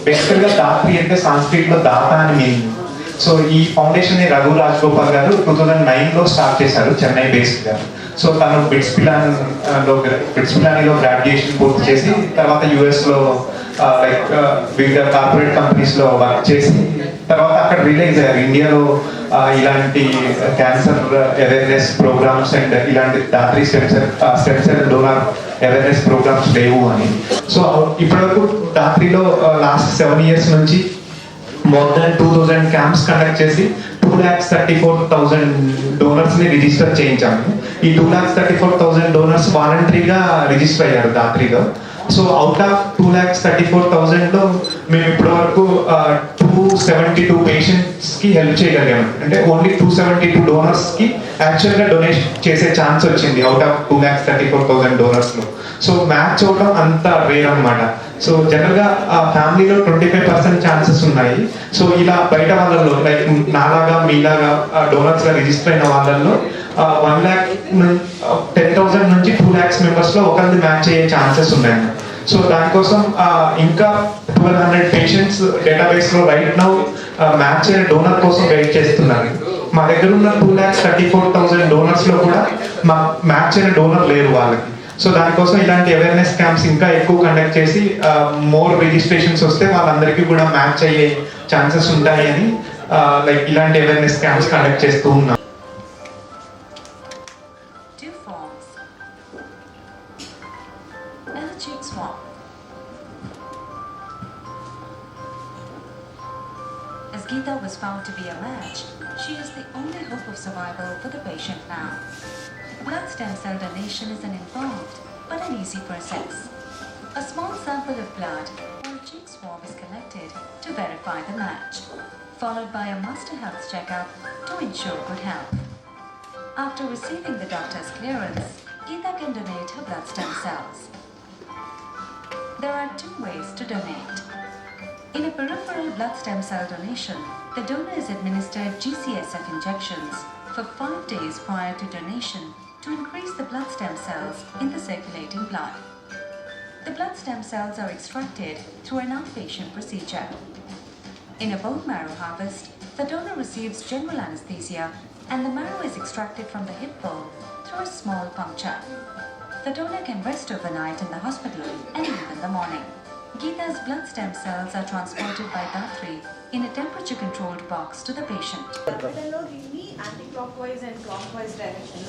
బేసికల్గా దాత్రి అంటే సాంస్క్రిట్లో దాత అని మీనింగ్. సో ఈ ఫౌండేషన్ ని రఘు రాజగోపాల్ గారు 2009లో స్టార్ట్ చేశారు, చెన్నై బేస్డ్ గా. సో తను బిట్స్ పిలానీలో గ్రాడ్యుయేషన్ పూర్తి చేసి తర్వాత యుఎస్ లో వివిధ కార్పొరేట్ కంపెనీస్ లో వర్క్ చేసి తర్వాత అక్కడ రియలైజ్ అయ్యారు ఇండియాలో ఇలాంటి క్యాన్సర్ అవేర్నెస్ ప్రోగ్రామ్స్ అండ్ ఇలాంటి Datri stem cell donor awareness programmes లేవు అని. సో ఇప్పటివరకు దాత్రిలో లాస్ట్ 7 years నుంచి మోర్ దాన్ 2000 క్యాంప్స్ కండక్ట్ చేసి 2,34,000 డోనర్స్ ని రిజిస్టర్ చేయించాము. ఈ 2,34,000 డోనర్స్ వాలంటరీగా రిజిస్టర్ అయ్యారు దాత్రిలో. సో అవుట్ ఆఫ్ 2,34,000 లో మేము ఇప్పటి వరకు 272 పేషెంట్స్ కి హెల్ప్ చేయగలిగాము. అంటే ఓన్లీ 272 డోనర్స్ కి యాక్చువల్ గా డొనేట్ చేసే ఛాన్స్ వచ్చింది అవుట్ ఆఫ్ 2,34,000 డోనర్స్ లో. సో మ్యాచ్ అవడం అంత రేర్ అనమాట. సో జనరల్ గా ఫ్యామిలీలో 25% ఛాన్సెస్ ఉన్నాయి. సో ఇలా బయట వాళ్ళలో లైక్ నాలాగా మీలాగా డోనర్స్ గా రిజిస్టర్ అయిన వాళ్ళల్లో 1,10,000 నుంచి 2 lakhs మెంబర్స్ లో ఒకరిది మ్యాచ్ అయ్యే ఛాన్సెస్ ఉన్నాయి. సో దానికోసం ఇంకా 1,200 పేషెంట్స్ డేటాబేస్ లో రైట్ నౌ మ్యాచ్ అయిన డోనర్ కోసం వెయిట్ చేస్తున్నారు. మా దగ్గర ఉన్న 2,34,000 డోనర్స్ లో కూడా మా మ్యాచ్ అయిన డోనర్ లేరు వాళ్ళకి. సో దానికోసం ఇలాంటి అవేర్నెస్ క్యాంప్స్ ఇంకా ఎక్కువ కండక్ట్ చేసి మోర్ రిజిస్ట్రేషన్స్ వస్తే వాళ్ళందరికీ కూడా మ్యాచ్ అయ్యే ఛాన్సెస్ ఉంటాయి అని లైక్ ఇలాంటి అవేర్నెస్ క్యాంప్స్ కండక్ట్ చేస్తూ ఉన్నాం. As Geeta was found to be a match, she is the only hope of survival for the patient now. Blood stem cell donation is an involved but an easy process. A small sample of blood or cheek swab is collected to verify the match, followed by a master health checkup to ensure good health. After receiving the doctor's clearance, Geeta can donate her blood stem cells. There are 2 ways to donate. In a peripheral blood stem cell donation, the donor is administered GCSF injections for 5 days prior to donation to increase the blood stem cells in the circulating blood. The blood stem cells are extracted through an outpatient procedure. In a bone marrow harvest, the donor receives general anesthesia and the marrow is extracted from the hip bone through a small puncture. The donor can rest overnight in the hospital and leave in the morning. Geeta's blood stem cells are transported by Datri in a temperature-controlled box to the patient. Anti-clockwise and clockwise direction.